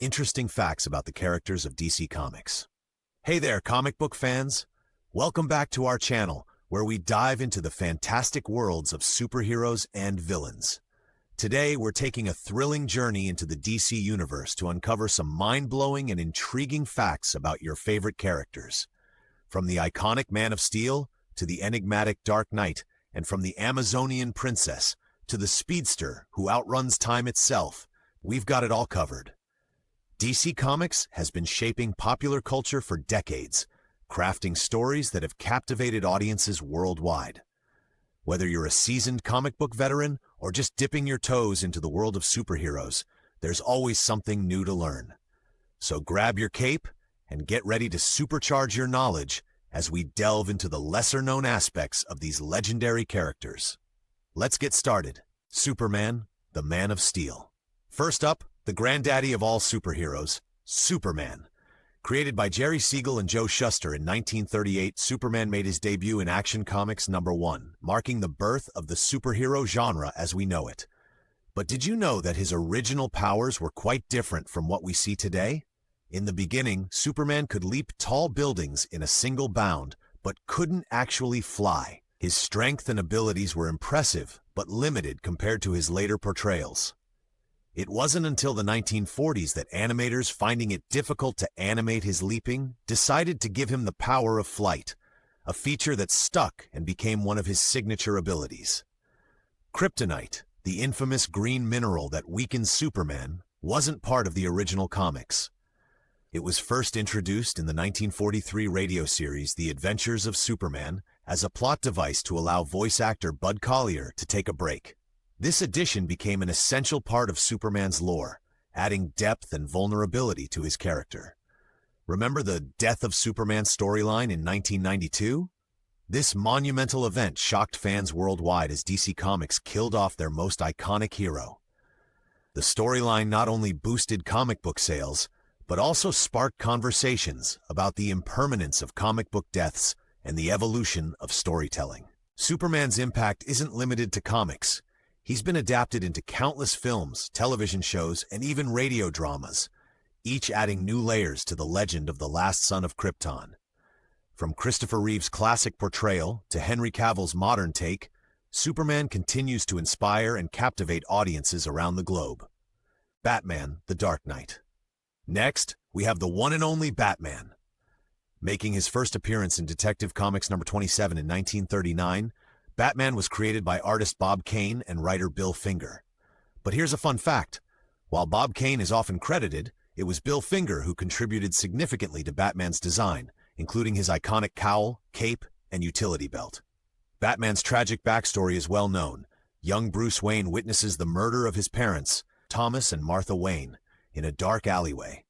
interesting facts about the characters of DC Comics. Hey there, comic book fans! Welcome back to our channel, where we dive into the fantastic worlds of superheroes and villains. Today, we're taking a thrilling journey into the DC Universe to uncover some mind-blowing and intriguing facts about your favorite characters. From the iconic Man of Steel to the enigmatic Dark Knight, and from the Amazonian princess to the speedster who outruns time itself, we've got it all covered. DC Comics has been shaping popular culture for decades, crafting stories that have captivated audiences worldwide. Whether you're a seasoned comic book veteran or just dipping your toes into the world of superheroes, there's always something new to learn. So grab your cape and get ready to supercharge your knowledge as we delve into the lesser-known aspects of these legendary characters. Let's get started. Superman, the Man of Steel. First up, the granddaddy of all superheroes, Superman. Created by Jerry Siegel and Joe Shuster in 1938, Superman made his debut in Action Comics #1, marking the birth of the superhero genre as we know it. But did you know that his original powers were quite different from what we see today? In the beginning, Superman could leap tall buildings in a single bound, but couldn't actually fly. His strength and abilities were impressive, but limited compared to his later portrayals. It wasn't until the 1940s that animators, finding it difficult to animate his leaping, decided to give him the power of flight, a feature that stuck and became one of his signature abilities. Kryptonite, the infamous green mineral that weakens Superman, wasn't part of the original comics. It was first introduced in the 1943 radio series The Adventures of Superman as a plot device to allow voice actor Bud Collyer to take a break. This addition became an essential part of Superman's lore, adding depth and vulnerability to his character. Remember the Death of Superman storyline in 1992? This monumental event shocked fans worldwide as DC Comics killed off their most iconic hero. The storyline not only boosted comic book sales, but also sparked conversations about the impermanence of comic book deaths and the evolution of storytelling. Superman's impact isn't limited to comics. He's been adapted into countless films, television shows, and even radio dramas, each adding new layers to the legend of the last son of Krypton. From Christopher Reeve's classic portrayal to Henry Cavill's modern take, Superman continues to inspire and captivate audiences around the globe. Batman, the Dark Knight. Next, we have the one and only Batman. Making his first appearance in Detective Comics #27 in 1939, Batman was created by artist Bob Kane and writer Bill Finger. But here's a fun fact. While Bob Kane is often credited, it was Bill Finger who contributed significantly to Batman's design, including his iconic cowl, cape, and utility belt. Batman's tragic backstory is well known. Young Bruce Wayne witnesses the murder of his parents, Thomas and Martha Wayne, in a dark alleyway.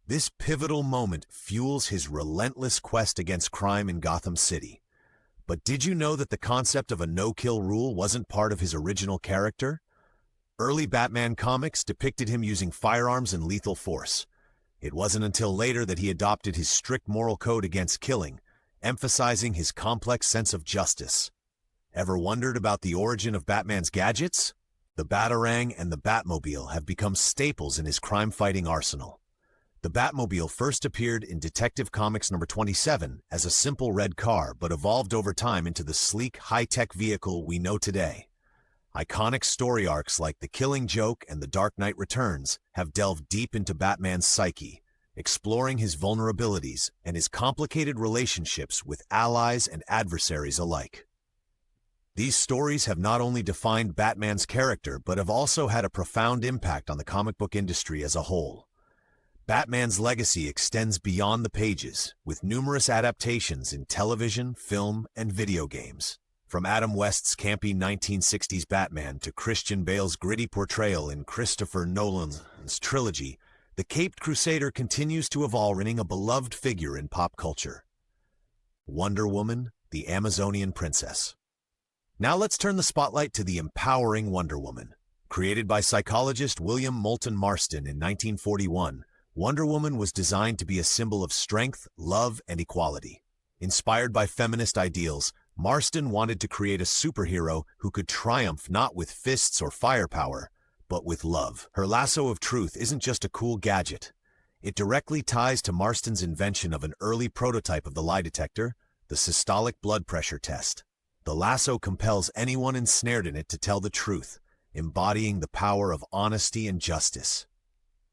This pivotal moment fuels his relentless quest against crime in Gotham City. But did you know that the concept of a no-kill rule wasn't part of his original character? Early Batman comics depicted him using firearms and lethal force. It wasn't until later that he adopted his strict moral code against killing, emphasizing his complex sense of justice. Ever wondered about the origin of Batman's gadgets? The Batarang and the Batmobile have become staples in his crime-fighting arsenal. The Batmobile first appeared in Detective Comics #27 as a simple red car, but evolved over time into the sleek, high-tech vehicle we know today. Iconic story arcs like The Killing Joke and The Dark Knight Returns have delved deep into Batman's psyche, exploring his vulnerabilities and his complicated relationships with allies and adversaries alike. These stories have not only defined Batman's character, but have also had a profound impact on the comic book industry as a whole. Batman's legacy extends beyond the pages, with numerous adaptations in television, film, and video games. From Adam West's campy 1960s Batman to Christian Bale's gritty portrayal in Christopher Nolan's trilogy, the Caped Crusader continues to evolve, remaining a beloved figure in pop culture. Wonder Woman, the Amazonian princess. Now let's turn the spotlight to the empowering Wonder Woman. Created by psychologist William Moulton Marston in 1941, Wonder Woman was designed to be a symbol of strength, love, and equality. Inspired by feminist ideals, Marston wanted to create a superhero who could triumph not with fists or firepower, but with love. Her lasso of truth isn't just a cool gadget. It directly ties to Marston's invention of an early prototype of the lie detector, the systolic blood pressure test. The lasso compels anyone ensnared in it to tell the truth, embodying the power of honesty and justice.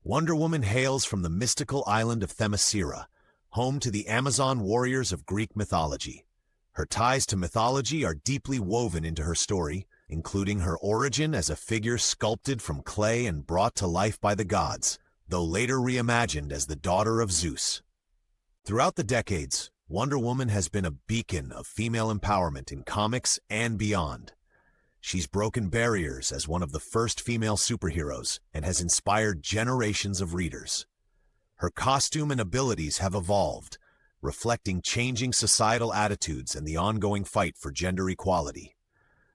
Wonder Woman hails from the mystical island of Themyscira, home to the Amazon warriors of Greek mythology. Her ties to mythology are deeply woven into her story, including her origin as a figure sculpted from clay and brought to life by the gods, though later reimagined as the daughter of Zeus. Throughout the decades, Wonder Woman has been a beacon of female empowerment in comics and beyond. She's broken barriers as one of the first female superheroes and has inspired generations of readers. Her costume and abilities have evolved, reflecting changing societal attitudes and the ongoing fight for gender equality.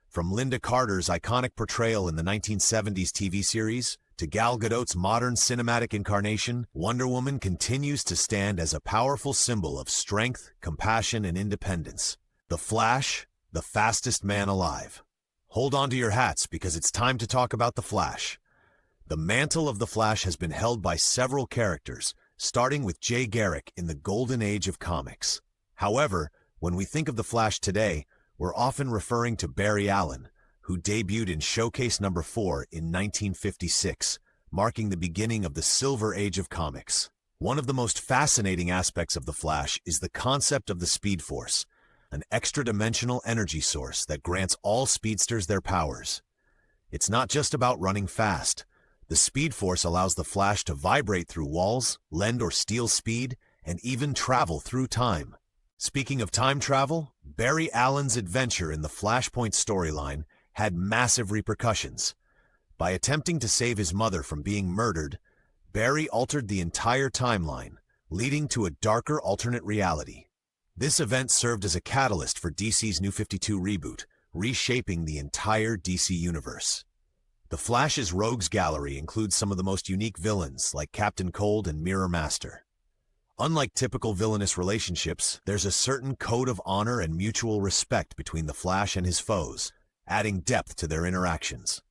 From Linda Carter's iconic portrayal in the 1970s TV series to Gal Gadot's modern cinematic incarnation, Wonder Woman continues to stand as a powerful symbol of strength, compassion, and independence. The Flash, the fastest man alive. Hold on to your hats because it's time to talk about The Flash. The mantle of The Flash has been held by several characters, starting with Jay Garrick in the golden age of comics. However, when we think of The Flash today, we're often referring to Barry Allen, who debuted in Showcase number 4 in 1956, marking the beginning of the Silver Age of comics. One of the most fascinating aspects of The Flash is the concept of the Speed Force, an extra-dimensional energy source that grants all speedsters their powers. It's not just about running fast. The Speed Force allows the Flash to vibrate through walls, lend or steal speed, and even travel through time. Speaking of time travel, Barry Allen's adventure in the Flashpoint storyline had massive repercussions. By attempting to save his mother from being murdered, Barry altered the entire timeline, leading to a darker alternate reality. This event served as a catalyst for DC's New 52 reboot, reshaping the entire DC universe. The Flash's Rogues Gallery includes some of the most unique villains, like Captain Cold and Mirror Master. Unlike typical villainous relationships, there's a certain code of honor and mutual respect between the Flash and his foes, adding depth to their interactions.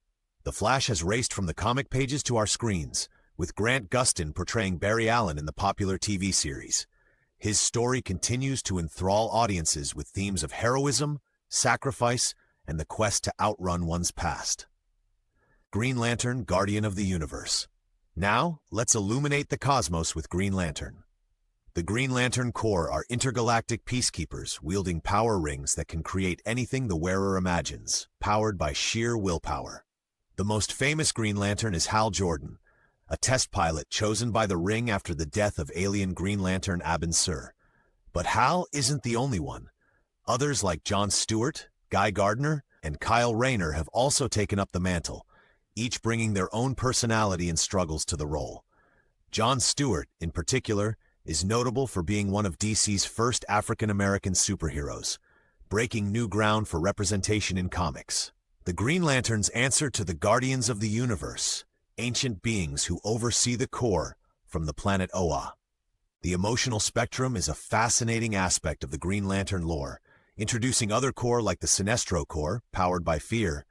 The Flash has raced from the comic pages to our screens, with Grant Gustin portraying Barry Allen in the popular TV series. His story continues to enthrall audiences with themes of heroism, sacrifice, and the quest to outrun one's past. Green Lantern, Guardian of the Universe. Now, let's illuminate the cosmos with Green Lantern. The Green Lantern Corps are intergalactic peacekeepers wielding power rings that can create anything the wearer imagines, powered by sheer willpower. The most famous Green Lantern is Hal Jordan, a test pilot chosen by the Ring after the death of alien Green Lantern Abin Sur. But Hal isn't the only one. Others like John Stewart, Guy Gardner, and Kyle Rayner have also taken up the mantle, each bringing their own personality and struggles to the role. John Stewart, in particular, is notable for being one of DC's first African-American superheroes, breaking new ground for representation in comics. The Green Lantern's answer to the Guardians of the Universe, ancient beings who oversee the Corps from the planet Oa. The emotional spectrum is a fascinating aspect of the Green Lantern lore, introducing other Corps like the Sinestro Corps, powered by fear,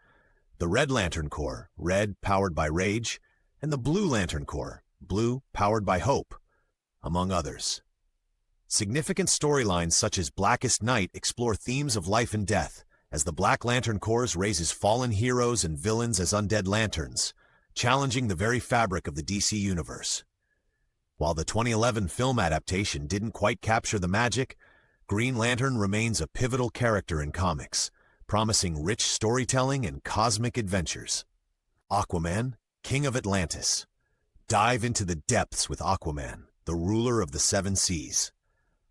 the Red Lantern Corps, red, powered by rage, and the Blue Lantern Corps, blue, powered by hope, among others. Significant storylines such as Blackest Night explore themes of life and death, as the Black Lantern Corps raises fallen heroes and villains as undead lanterns, challenging the very fabric of the DC universe. While the 2011 film adaptation didn't quite capture the magic, Green Lantern remains a pivotal character in comics, promising rich storytelling and cosmic adventures. Aquaman, King of Atlantis. Dive into the depths with Aquaman, the ruler of the seven seas.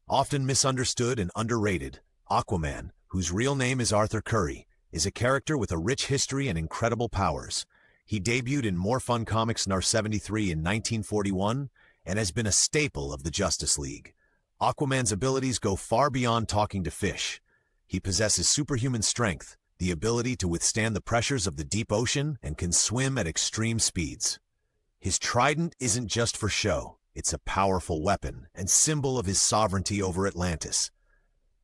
Often misunderstood and underrated, Aquaman, whose real name is Arthur Curry, is a character with a rich history and incredible powers. He debuted in More Fun Comics No. 73 in 1941 and has been a staple of the Justice League. Aquaman's abilities go far beyond talking to fish. He possesses superhuman strength, the ability to withstand the pressures of the deep ocean, and can swim at extreme speeds. His trident isn't just for show. It's a powerful weapon and symbol of his sovereignty over Atlantis.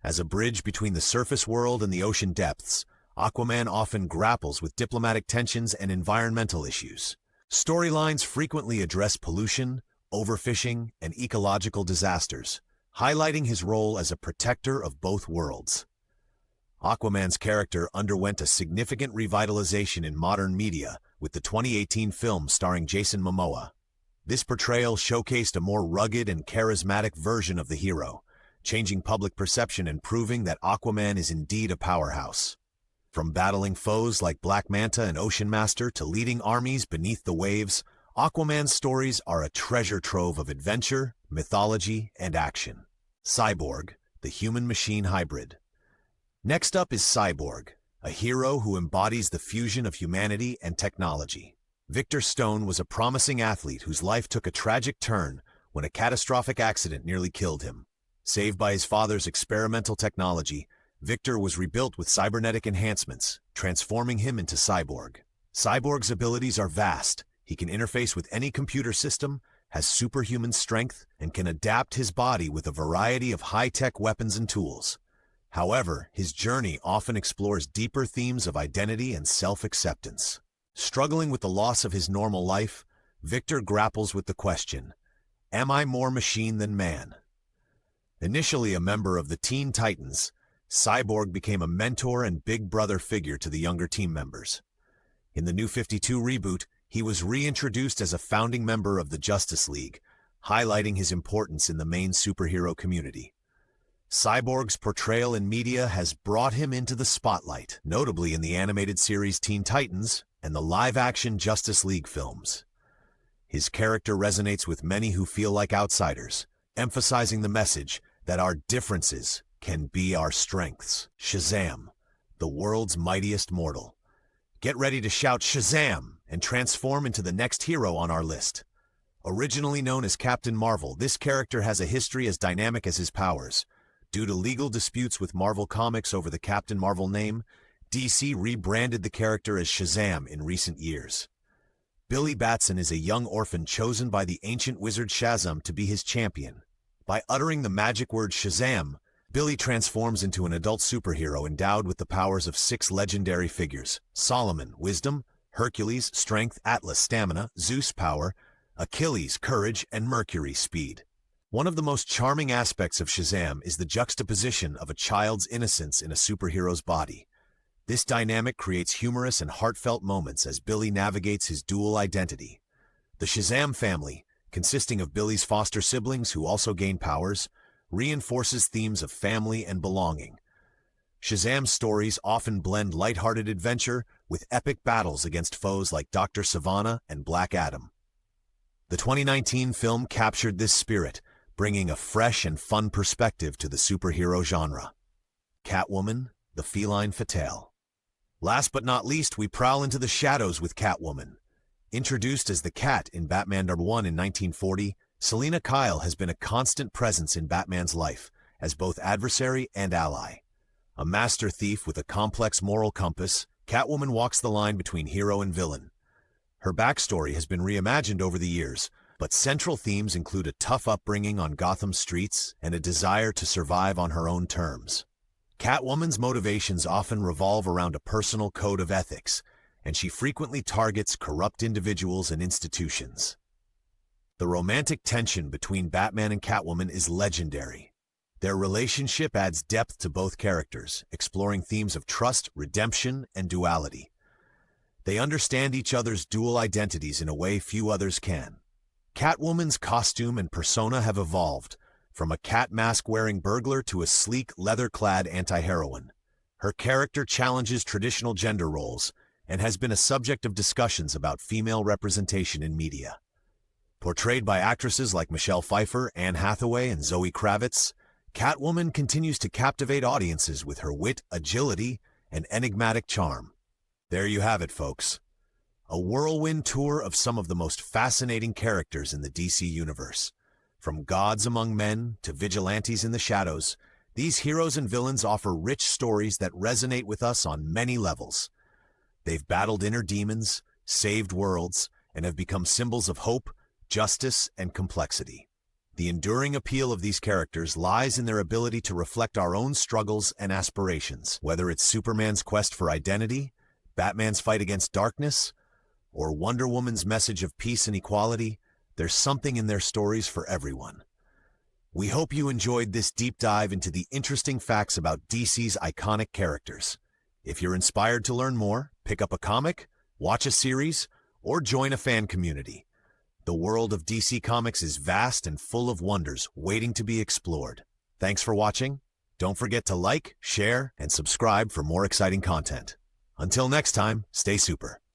As a bridge between the surface world and the ocean depths, Aquaman often grapples with diplomatic tensions and environmental issues. Storylines frequently address pollution, overfishing, and ecological disasters, highlighting his role as a protector of both worlds. Aquaman's character underwent a significant revitalization in modern media with the 2018 film starring Jason Momoa. This portrayal showcased a more rugged and charismatic version of the hero, changing public perception and proving that Aquaman is indeed a powerhouse. From battling foes like Black Manta and Ocean Master to leading armies beneath the waves, Aquaman's stories are a treasure trove of adventure, mythology, and action. Cyborg, the human-machine hybrid. Next up is Cyborg, a hero who embodies the fusion of humanity and technology. Victor Stone was a promising athlete whose life took a tragic turn when a catastrophic accident nearly killed him. Saved by his father's experimental technology, Victor was rebuilt with cybernetic enhancements, transforming him into Cyborg. Cyborg's abilities are vast. He can interface with any computer system, has superhuman strength, and can adapt his body with a variety of high-tech weapons and tools. However, his journey often explores deeper themes of identity and self-acceptance. Struggling with the loss of his normal life, Victor grapples with the question, "Am I more machine than man?" Initially a member of the Teen Titans, Cyborg became a mentor and big brother figure to the younger team members. In the New 52 reboot, he was reintroduced as a founding member of the Justice League, highlighting his importance in the main superhero community. Cyborg's portrayal in media has brought him into the spotlight, notably in the animated series Teen Titans and the live-action Justice League films. His character resonates with many who feel like outsiders, emphasizing the message that our differences can be our strengths. Shazam, the world's mightiest mortal. Get ready to shout Shazam and transform into the next hero on our list. Originally known as Captain Marvel, this character has a history as dynamic as his powers. Due to legal disputes with Marvel Comics over the Captain Marvel name, DC rebranded the character as Shazam in recent years. Billy Batson is a young orphan chosen by the ancient wizard Shazam to be his champion. By uttering the magic word Shazam, Billy transforms into an adult superhero endowed with the powers of 6 legendary figures: Solomon, wisdom; Hercules, strength; Atlas, stamina; Zeus, power; Achilles, courage; and Mercury, speed. One of the most charming aspects of Shazam is the juxtaposition of a child's innocence in a superhero's body. This dynamic creates humorous and heartfelt moments as Billy navigates his dual identity. The Shazam family, consisting of Billy's foster siblings who also gain powers, reinforces themes of family and belonging. Shazam's stories often blend lighthearted adventure with epic battles against foes like Dr. Sivana and Black Adam. The 2019 film captured this spirit, bringing a fresh and fun perspective to the superhero genre. Catwoman, the feline fatale. Last but not least, we prowl into the shadows with Catwoman. Introduced as the Cat in Batman #1 in 1940, Selina Kyle has been a constant presence in Batman's life, as both adversary and ally. A master thief with a complex moral compass, Catwoman walks the line between hero and villain. Her backstory has been reimagined over the years, but central themes include a tough upbringing on Gotham streets and a desire to survive on her own terms. Catwoman's motivations often revolve around a personal code of ethics, and she frequently targets corrupt individuals and institutions. The romantic tension between Batman and Catwoman is legendary. Their relationship adds depth to both characters, exploring themes of trust, redemption, and duality. They understand each other's dual identities in a way few others can. Catwoman's costume and persona have evolved, from a cat mask-wearing burglar to a sleek, leather-clad anti-heroine. Her character challenges traditional gender roles and has been a subject of discussions about female representation in media. Portrayed by actresses like Michelle Pfeiffer, Anne Hathaway, and Zoe Kravitz, Catwoman continues to captivate audiences with her wit, agility, and enigmatic charm. There you have it, folks. A whirlwind tour of some of the most fascinating characters in the DC universe. From gods among men to vigilantes in the shadows, these heroes and villains offer rich stories that resonate with us on many levels. They've battled inner demons, saved worlds, and have become symbols of hope, justice, and complexity. The enduring appeal of these characters lies in their ability to reflect our own struggles and aspirations, whether it's Superman's quest for identity, Batman's fight against darkness, or Wonder Woman's message of peace and equality. there's something in their stories for everyone. We hope you enjoyed this deep dive into the interesting facts about DC's iconic characters. If you're inspired to learn more, pick up a comic, watch a series, or join a fan community. The world of DC Comics is vast and full of wonders waiting to be explored. Thanks for watching. Don't forget to like, share, and subscribe for more exciting content. Until next time, stay super.